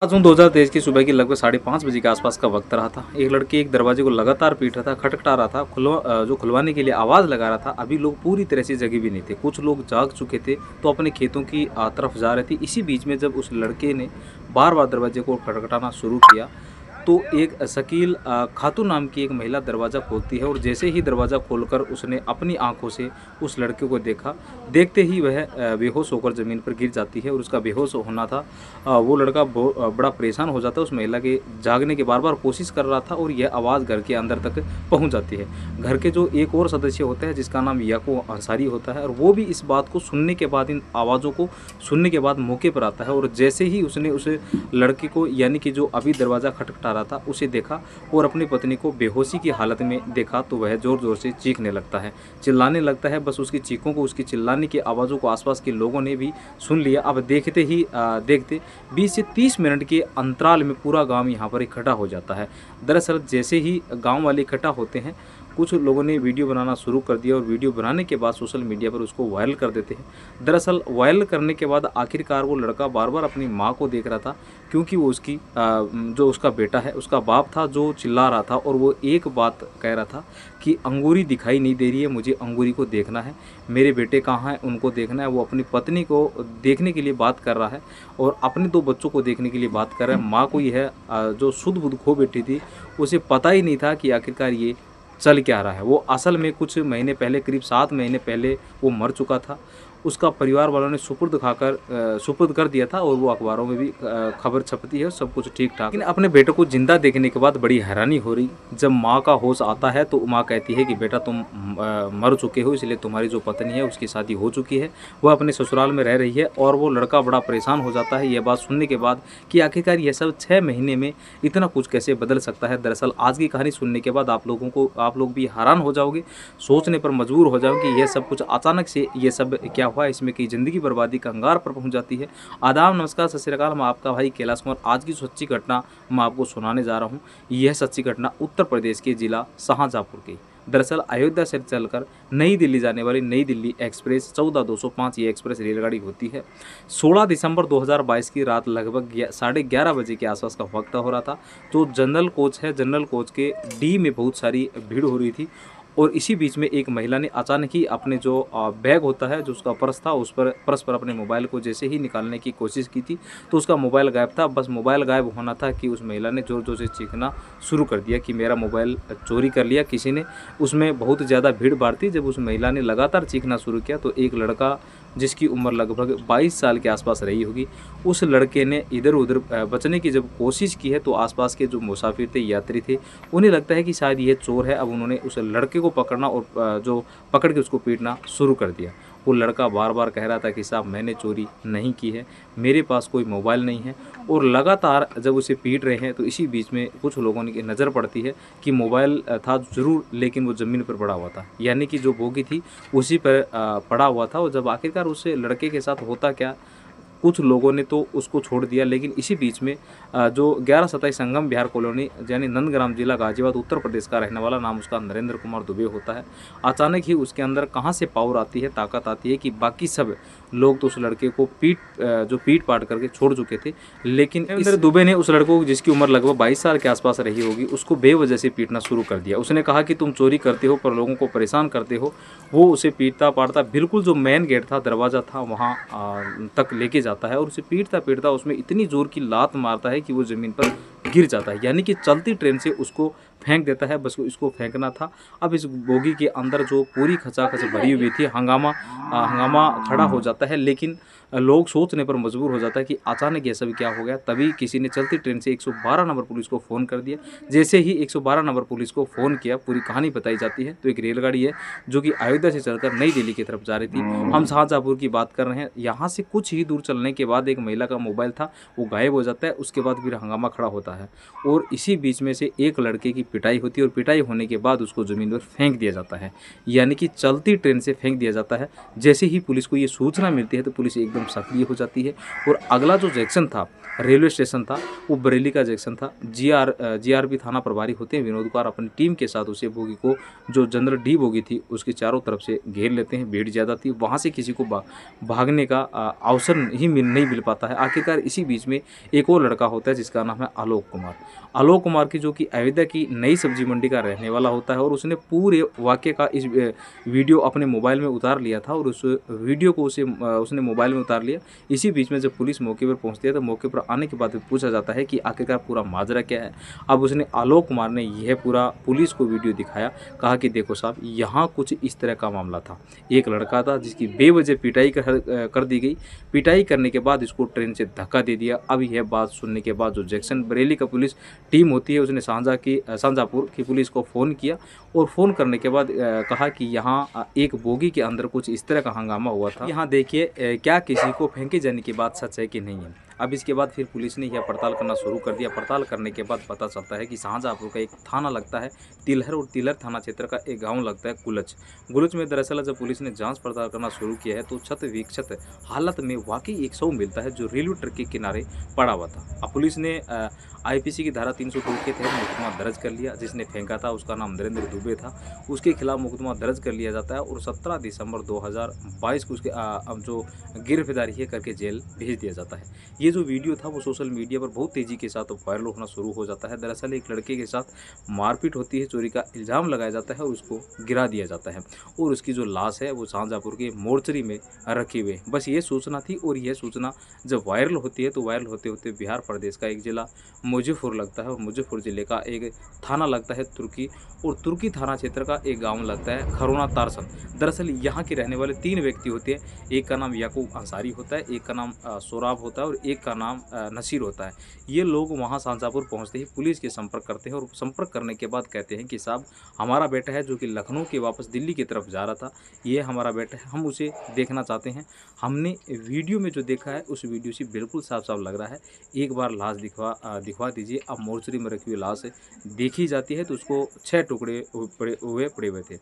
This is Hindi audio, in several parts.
जून 2023 की सुबह की लगभग 5:30 बजे के आसपास का वक्त रहा था। एक लड़के एक दरवाजे को लगातार पीट रहा था, खटखटा रहा था, जो खुलवाने के लिए आवाज़ लगा रहा था। अभी लोग पूरी तरह से जगे भी नहीं थे, कुछ लोग जाग चुके थे तो अपने खेतों की तरफ जा रहे थे। इसी बीच में जब उस लड़के ने बार बार दरवाजे को खटखटाना शुरू किया तो एक शकील खातून नाम की एक महिला दरवाज़ा खोलती है और जैसे ही दरवाज़ा खोलकर उसने अपनी आंखों से उस लड़के को देखा, देखते ही वह बेहोश होकर ज़मीन पर गिर जाती है और उसका बेहोश होना था। वो लड़का बड़ा परेशान हो जाता है, उस महिला के जागने की बार बार कोशिश कर रहा था और यह आवाज़ घर के अंदर तक पहुंच जाती है। घर के जो एक और सदस्य होता है जिसका नाम याकूब अंसारी होता है और वो भी इस बात को सुनने के बाद, इन आवाज़ों को सुनने के बाद मौके पर आता है और जैसे ही उसने उस लड़के को, यानी कि जो अभी दरवाज़ा खटखटा रहा था, उसे देखा और अपनी पत्नी को बेहोशी की हालत में देखा तो वह ज़ोर ज़ोर से चीखने लगता है, चिल्लाने लगता है। बस उसकी चीखों को, उसकी चिल्लाने की आवाज़ों को आसपास के लोगों ने भी सुन लिया। अब देखते 20 से 30 मिनट के अंतराल में पूरा गांव यहाँ पर इकट्ठा हो जाता है। दरअसल जैसे ही गांव वाले इकट्ठा होते हैं, कुछ लोगों ने वीडियो बनाना शुरू कर दिया और वीडियो बनाने के बाद सोशल मीडिया पर उसको वायरल कर देते हैं। दरअसल वायरल करने के बाद आखिरकार वो लड़का बार बार अपनी माँ को देख रहा था, क्योंकि वो उसकी जो उसका बेटा है, उसका बाप था जो चिल्ला रहा था और वो एक बात कह रहा था कि अंगूरी दिखाई नहीं दे रही है, मुझे अंगूरी को देखना है, मेरे बेटे कहाँ हैं उनको देखना है। वो अपनी पत्नी को देखने के लिए बात कर रहा है और अपने 2 बच्चों को देखने के लिए बात कर रहा है। माँ को यह जो शुद्ध बुद्ध खो बैठी थी, उसे पता ही नहीं था कि आखिरकार ये चल क्या रहा है। वो असल में कुछ महीने पहले, करीब 7 महीने पहले वो मर चुका था। उसका परिवार वालों ने सुपुर्द कर दिया था और वो अखबारों में भी खबर छपती है, सब कुछ ठीक ठाक। लेकिन अपने बेटे को जिंदा देखने के बाद बड़ी हैरानी हो रही। जब माँ का होश आता है तो माँ कहती है कि बेटा तुम मर चुके हो, इसलिए तुम्हारी जो पत्नी है उसकी शादी हो चुकी है, वह अपने ससुराल में रह रही है। और वो लड़का बड़ा परेशान हो जाता है यह बात सुनने के बाद कि आखिरकार यह सब 6 महीने में इतना कुछ कैसे बदल सकता है। दरअसल आज की कहानी सुनने के बाद आप लोग भी हैरान हो जाओगे, सोचने पर मजबूर हो जाओगे कि यह सब कुछ अचानक से ये सब क्या हुआ, इसमें की ज़िंदगी बर्बादी का अंगार पर पहुंच जाती है। आदाब, नमस्कार, सत श्री अकाल। मैं आपका भाई कैलाश कुमार। आज की सच्ची घटना मैं आपको सुनाने जा रहा हूं। यह सच्ची घटना उत्तर प्रदेश के जिला शाहजहाँपुर की। दरअसल अयोध्या से चलकर नई दिल्ली जाने वाली नई दिल्ली एक्सप्रेस 14205 ये एक्सप्रेस रेलगाड़ी होती है। 16 दिसंबर 2022 की रात लगभग 11:30 बजे के आसपास का वक्त हो रहा था। जो जनरल कोच है, जनरल कोच के डी में बहुत सारी भीड़ हो रही थी और इसी बीच में एक महिला ने अचानक ही अपने जो बैग होता है, जो उसका पर्स था, उस पर पर्स पर अपने मोबाइल को जैसे ही निकालने की कोशिश की थी तो उसका मोबाइल गायब था। बस मोबाइल गायब होना था कि उस महिला ने ज़ोर ज़ोर से चीखना शुरू कर दिया कि मेरा मोबाइल चोरी कर लिया किसी ने। उसमें बहुत ज़्यादा भीड़ भाड़ थी। जब उस महिला ने लगातार चीखना शुरू किया तो एक लड़का जिसकी उम्र लगभग 22 साल के आसपास रही होगी, उस लड़के ने इधर उधर बचने की जब कोशिश की है तो आसपास के जो मुसाफिर थे, यात्री थे, उन्हें लगता है कि शायद ये चोर है। अब उन्होंने उस लड़के को पकड़ना और जो पकड़ के उसको पीटना शुरू कर दिया। वो लड़का बार बार कह रहा था कि साहब मैंने चोरी नहीं की है, मेरे पास कोई मोबाइल नहीं है। और लगातार जब उसे पीट रहे हैं तो इसी बीच में कुछ लोगों की नज़र पड़ती है कि मोबाइल था ज़रूर, लेकिन वो ज़मीन पर पड़ा हुआ था, यानी कि जो बोगी थी उसी पर पड़ा हुआ था। और जब आखिरकार उस लड़के के साथ होता क्या, कुछ लोगों ने तो उसको छोड़ दिया, लेकिन इसी बीच में जो 1127 संगम विहार कॉलोनी यानी नंदग्राम जिला गाजियाबाद उत्तर प्रदेश का रहने वाला, नाम उसका नरेंद्र कुमार दुबे होता है। अचानक ही उसके अंदर कहां से पावर आती है, ताकत आती है कि बाकी सब लोग तो उस लड़के को पीट पाट करके छोड़ चुके थे, लेकिन नरेंद्र दुबे ने उस लड़को जिसकी उम्र लगभग 22 साल के आसपास रही होगी, उसको बेवजह से पीटना शुरू कर दिया। उसने कहा कि तुम चोरी करते हो पर लोगों को परेशान करते हो। वो उसे पीटता पाटता बिल्कुल जो मेन गेट था, दरवाज़ा था, वहाँ तक लेके जाता है और उसे पीटता पीटता उसमें इतनी जोर की लात मारता है कि वो ज़मीन पर गिर जाता है, यानी कि चलती ट्रेन से उसको फेंक देता है। बस इसको फेंकना था। अब इस बोगी के अंदर जो पूरी खचाखच भरी हुई थी, हंगामा खड़ा हो जाता है, लेकिन लोग सोचने पर मजबूर हो जाता है कि अचानक ये सब क्या हो गया। तभी किसी ने चलती ट्रेन से 112 नंबर पुलिस को फ़ोन कर दिया। जैसे ही 112 नंबर पुलिस को फ़ोन किया, पूरी कहानी बताई जाती है तो एक रेलगाड़ी है जो कि अयोध्या से चलकर नई दिल्ली की तरफ जा रही थी। हम शाहजहाँपुर की बात कर रहे हैं। यहाँ से कुछ ही दूर चलने के बाद एक महिला का मोबाइल था, वो गायब हो जाता है। उसके बाद फिर हंगामा खड़ा होता है और इसी बीच में से एक लड़के की पिटाई होती है और पिटाई होने के बाद उसको ज़मीन पर फेंक दिया जाता है, यानी कि चलती ट्रेन से फेंक दिया जाता है। जैसे ही पुलिस को ये सूचना मिलती है तो पुलिस एकदम सक्रिय हो जाती है और अगला जो जंक्शन था, रेलवे स्टेशन था, वो बरेली का जंक्शन था। जीआरपी थाना प्रभारी होते हैं विनोद कुमार अपनी टीम के साथ उसे बोगी को, जो जनरल डी बोगी थी, उसके चारों तरफ से घेर लेते हैं। भीड़ ज़्यादा थी, वहाँ से किसी को भागने का अवसर नहीं मिल पाता है। आखिरकार इसी बीच में एक और लड़का होता है जिसका नाम है आलोक कुमार। आलोक कुमार की जो कि अयोध्या की नई सब्जी मंडी का रहने वाला होता है और उसने पूरे वाक़े का इस वीडियो अपने मोबाइल में उतार लिया था और उस वीडियो को उसने मोबाइल में उतार लिया। इसी बीच में जब पुलिस मौके पर पहुंचती है तो मौके पर आने के बाद पूछा जाता है कि आखिरकार पूरा माजरा क्या है। अब उसने आलोक कुमार ने यह पूरा पुलिस को वीडियो दिखाया, कहा कि देखो साहब, यहाँ कुछ इस तरह का मामला था। एक लड़का था जिसकी बेवजह पिटाई कर दी गई। पिटाई करने के बाद इसको ट्रेन से धक्का दे दिया। अब यह बात सुनने के बाद जो जैक्सन बरेली का पुलिस टीम होती है उसने शाहजहाँपुर की पुलिस को फ़ोन किया और फ़ोन करने के बाद कहा कि यहाँ एक बोगी के अंदर कुछ इस तरह का हंगामा हुआ था। यहाँ देखिए क्या किसी को फेंके जाने की बात सच है कि नहीं है। अब इसके बाद फिर पुलिस ने यह पड़ताल करना शुरू कर दिया। पड़ताल करने के बाद पता चलता है कि शाहजहाँपुर का एक थाना लगता है तिलहर और तिलहर थाना क्षेत्र का एक गांव लगता है गुलच में। दरअसल जब पुलिस ने जांच पड़ताल करना शुरू किया है तो क्षत विक्षत हालत में वाकई एक शव मिलता है जो रेलवे ट्रैक के किनारे पड़ा हुआ था। अब पुलिस ने आईपीसी की धारा 302 के तहत मुकदमा दर्ज कर लिया। जिसने फेंका था उसका नाम नरेंद्र दुबे था, उसके खिलाफ मुकदमा दर्ज कर लिया जाता है और 17 दिसंबर 2022 को उसके जो गिरफ्तारी है करके जेल भेज दिया जाता है। ये जो वीडियो था वो सोशल मीडिया पर बहुत तेज़ी के साथ वायरल होना शुरू हो जाता है। दरअसल एक लड़के के साथ मारपीट होती है, चोरी का इल्ज़ाम लगाया जाता है और उसको गिरा दिया जाता है और उसकी जो लाश है वो शाहजहाँपुर के मोर्चरी में रखी हुई। बस ये सूचना थी और यह सूचना जब वायरल होती है तो वायरल होते होते बिहार प्रदेश का एक जिला मुजफ्फर लगता है और मुजफ्फर ज़िले का एक थाना लगता है तुर्की, और तुर्की थाना क्षेत्र का एक गांव लगता है खरोना तारसन। दरअसल यहाँ के रहने वाले 3 व्यक्ति होते हैं। एक का नाम याकूब अंसारी होता है, एक का नाम सोराब होता है और एक का नाम नसीर होता है। ये लोग वहाँ शाहजहाँपुर पहुँचते ही पुलिस के संपर्क करते हैं और संपर्क करने के बाद कहते हैं कि साहब, हमारा बेटा है जो कि लखनऊ के वापस दिल्ली की तरफ जा रहा था, ये हमारा बेटा है, हम उसे देखना चाहते हैं। हमने वीडियो में जो देखा है उस वीडियो से बिल्कुल साफ साफ लग रहा है, एक बार लाश दिखवा दीजिए। अब मोर्चरी में रखी हुई लाश देखी जाती है तो उसको 6 टुकड़े पड़े हुए थे।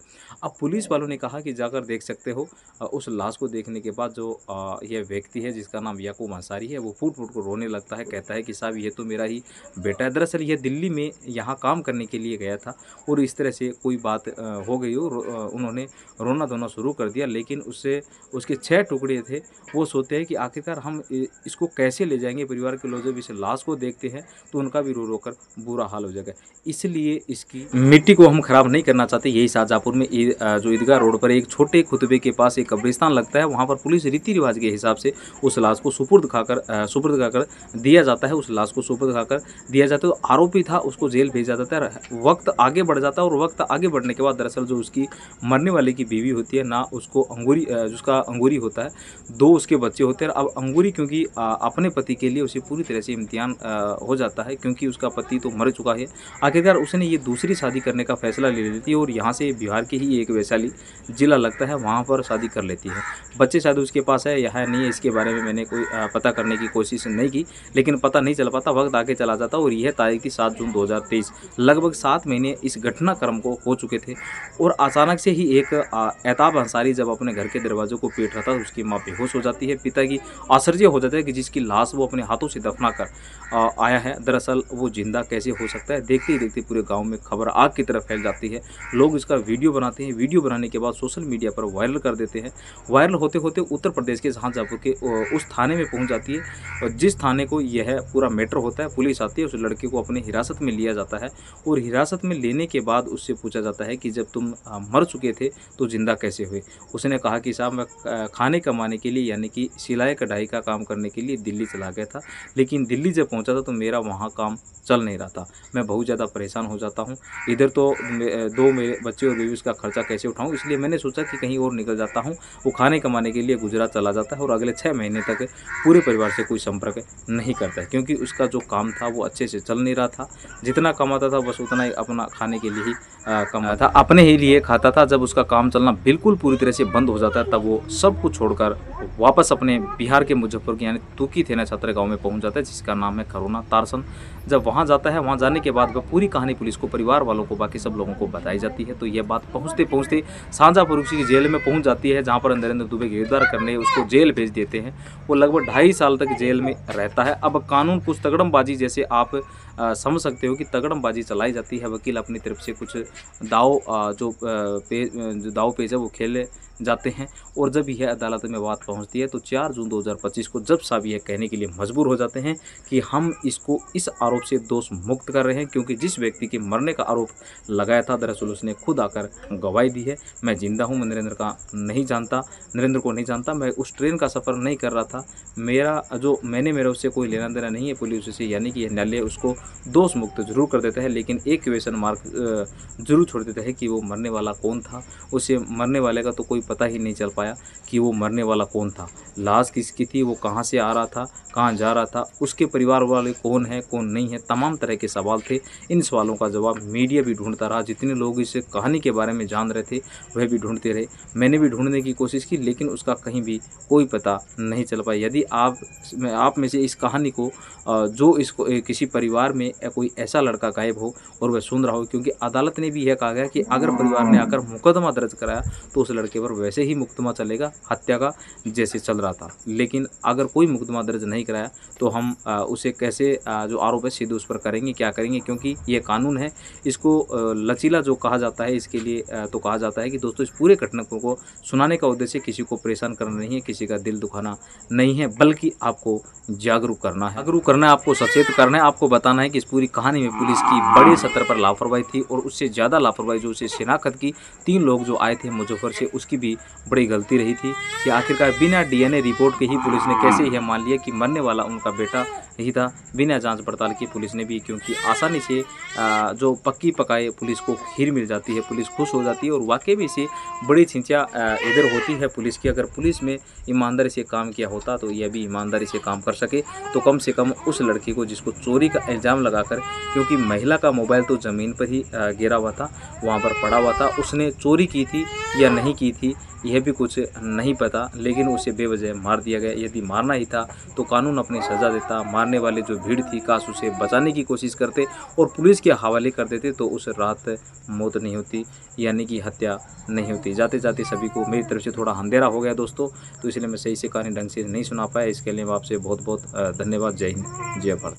अब पुलिस वालों ने कहा कि जाकर देख सकते हो। उस लाश को देखने के बाद जो यह व्यक्ति है जिसका नाम याकूब अंसारी है वो फूट फूट को रोने लगता है, कहता है कि साहब ये तो मेरा ही बेटा है। दरअसल यह दिल्ली में यहाँ काम करने के लिए गया था और इस तरह से कोई बात हो गई हो, उन्होंने रोना धोना शुरू कर दिया। लेकिन उसके 6 टुकड़े थे। वो सोचते हैं कि आखिरकार हम इसको कैसे ले जाएंगे। परिवार के लोग जब इस लाश को देखते हैं तो उनका भी रो रो कर बुरा हाल हो जाएगा, इसलिए इसकी मिट्टी को हम खराब नहीं करना चाहते। यही शाहजहाँपुर में जो ईदगाह रोड पर एक छोटे खुतबे के पास एक कब्रिस्तान लगता है, वहाँ पर पुलिस रीति रिवाज के हिसाब से उस लाश को सुपुर्द खाकर दिया जाता है। उस लाश को सुपुर्द खाकर दिया जाता है तो आरोपी था उसको जेल भेजा जाता है। वक्त आगे बढ़ जाता है और वक्त आगे बढ़ने के बाद दरअसल जो उसकी मरने वाले की बीवी होती है ना, उसको जिसका अंगूरी होता है, 2 उसके बच्चे होते हैं। अब अंगूरी क्योंकि अपने पति के लिए उसे पूरी तरह से इम्तिहान हो जाता है क्योंकि उसका पति तो मर चुका है। आखिरकार उसने ये दूसरी शादी करने का फैसला ले लेती है और यहाँ से बिहार के ही एक वैशाली जिला लगता है वहाँ पर शादी कर लेती है। बच्चे शायद उसके पास है या नहीं है, इसके बारे में मैंने कोई पता करने की कोशिश नहीं की, लेकिन पता नहीं चल पाता। वक्त आगे चला जाता और यह तारीख थी 7 जून 2023। लगभग 7 महीने इस घटनाक्रम को हो चुके थे और अचानक से ही एक एताब अंसारी जब अपने घर के दरवाजों को पीट रहा था, उसकी माँ बेहोश हो जाती है। पिता की आश्चर्य हो जाता है कि जिसकी लाश वो अपने हाथों से दफना कर आया है, दरअसल वो जिंदा कैसे हो सकता है। देखते ही देखते पूरे गांव में खबर आग की तरफ फैल जाती है। लोग इसका वीडियो बनाते हैं, वीडियो बनाने के बाद सोशल मीडिया पर वायरल कर देते हैं। वायरल होते होते उत्तर प्रदेश के शाहजहाँपुर के उस थाने में पहुंच जाती है और जिस थाने को यह पूरा मैटर होता है, पुलिस आती है, उस लड़के को अपने हिरासत में लिया जाता है और हिरासत में लेने के बाद उससे पूछा जाता है कि जब तुम मर चुके थे तो जिंदा कैसे हुए। उसने कहा कि साहब मैं खाने कमाने के लिए यानी कि सिलाई कढ़ाई का काम करने के लिए दिल्ली चला गया था, लेकिन दिल्ली जब पहुंचा था तो मेरा वहाँ काम चल नहीं रहा था। मैं बहुत ज़्यादा परेशान हो जाता हूँ, इधर तो 2 मेरे बच्चे और बीवी, उसका खर्चा कैसे उठाऊँ, इसलिए मैंने सोचा कि कहीं और निकल जाता हूँ। वो खाने कमाने के लिए गुजरात चला जाता है और अगले 6 महीने तक पूरे परिवार से कोई कोई संपर्क नहीं करता है, क्योंकि उसका जो काम था वो अच्छे से चल नहीं रहा था। जितना कमाता था बस उतना ही अपना खाने के लिए ही कमाता था, अपने ही लिए खाता था। जब उसका काम चलना बिल्कुल पूरी तरह से बंद हो जाता है तब वो सब कुछ छोड़कर वापस अपने बिहार के मुजफ्फरपुर यानी तुकी थेना छात्र गाँव में पहुँच जाता है, जिसका नाम है खरोना तारसन। जब वहाँ जाता है, वहाँ जाने के बाद वह पूरी कहानी पुलिस को, परिवार वालों को, बाकी सब लोगों को बताई जाती है। तो यह बात पहुँचते पहुँचते शाहजहाँपुर की जेल में पहुँच जाती है, जहाँ पर नरेंद्र दुबे गिरफ्तार करने उसको जेल भेज देते हैं। वो लगभग 2.5 साल तक जेल में रहता है। अब कानून कुछ तगड़मबाजी, जैसे आप समझ सकते हो कि तगड़मबाजी चलाई जाती है। वकील अपनी तरफ से कुछ जो दाव पेच है वो खेले जाते हैं। और जब यह अदालत में बात पहुंचती है तो 4 जून 2025 को जज साहब यह कहने के लिए मजबूर हो जाते हैं कि हम इसको इस आरोप से दोष मुक्त कर रहे हैं, क्योंकि जिस व्यक्ति के मरने का आरोप लगाया था दरअसल उसने खुद आकर गवाही दी है। मैं जिंदा हूं, मैं नरेंद्र को नहीं जानता, मैं उस ट्रेन का सफ़र नहीं कर रहा था, मेरा उससे कोई लेना देना नहीं है पुलिस से, यानी कि न्यायालय उसको दोष मुक्त जरूर कर देता है, लेकिन एक क्वेश्चन मार्क जरूर छोड़ देता है कि वो मरने वाला कौन था। उसे मरने वाले का तो कोई पता ही नहीं चल पाया कि वो मरने वाला कौन था, लाश किसकी थी, वो कहाँ से आ रहा था, कहाँ जा रहा था, उसके परिवार वाले कौन है कौन नहीं है, तमाम तरह के सवाल थे। इन सवालों का जवाब मीडिया भी ढूंढता रहा, जितने लोग इस कहानी के बारे में जान रहे थे वह भी ढूंढते रहे, मैंने भी ढूंढने की कोशिश की, लेकिन उसका कहीं भी कोई पता नहीं चल पाया। यदि आप में से इस कहानी को इसको किसी परिवार में कोई ऐसा लड़का गायब हो और वह सुन रहा हो, क्योंकि अदालत ने भी यह कहा गया कि अगर परिवार ने आकर मुकदमा दर्ज कराया तो उस लड़के पर वैसे ही मुकदमा चलेगा हत्या का, जैसे चल रहा था। लेकिन अगर कोई मुकदमा दर्ज नहीं कराया तो हम उसे कैसे जो आरोप है सीधे उस पर करेंगे, क्या करेंगे, क्योंकि ये कानून है। इसको लचीला जो कहा जाता है, इसके लिए तो कहा जाता है कि दोस्तों इस पूरे घटनाक्रम को सुनाने का उद्देश्य किसी को परेशान करना नहीं है, किसी का दिल दुखाना नहीं है, बल्कि आपको जागरूक करना है, आपको सचेत करना है, आपको बताना है कि इस पूरी कहानी में पुलिस की बड़े स्तर पर लापरवाही थी, और उससे ज़्यादा लापरवाही जो उसे शिनाख्त की 3 लोग जो आए थे मुजफ्फर से, उसकी भी बड़ी गलती रही थी कि आखिरकार बिना DNA रिपोर्ट के ही पुलिस ने कैसे यह मान लिया कि मरने वाला उनका बेटा ही था, बिना जांच पड़ताल की पुलिस ने भी, क्योंकि आसानी से जो पक्की पकाए पुलिस को खीर मिल जाती है, पुलिस खुश हो जाती है। और वाकई भी इसे बड़ी छिंचा इधर होती है पुलिस की। अगर पुलिस में ईमानदारी से काम किया होता तो यह भी ईमानदारी से काम कर सके, तो कम से कम उस लड़की को जिसको चोरी का इल्ज़ाम लगाकर, क्योंकि महिला का मोबाइल तो ज़मीन पर ही गिरा हुआ था, वहाँ पर पड़ा हुआ था, उसने चोरी की थी या नहीं की थी यह भी कुछ नहीं पता, लेकिन उसे बेवजह मार दिया गया। यदि मारना ही था तो कानून अपनी सज़ा देता, मारने वाले जो भीड़ थी काश उसे बचाने की कोशिश करते और पुलिस के हवाले कर देते तो उस रात मौत नहीं होती, यानी कि हत्या नहीं होती। जाते जाते सभी को मेरी तरफ से थोड़ा अंधेरा हो गया दोस्तों, तो इसलिए मैं सही से कहानी ढंग से नहीं सुना पाया। इसके लिए मैं आपसे बहुत बहुत धन्यवाद। जय हिंद, जय भारत।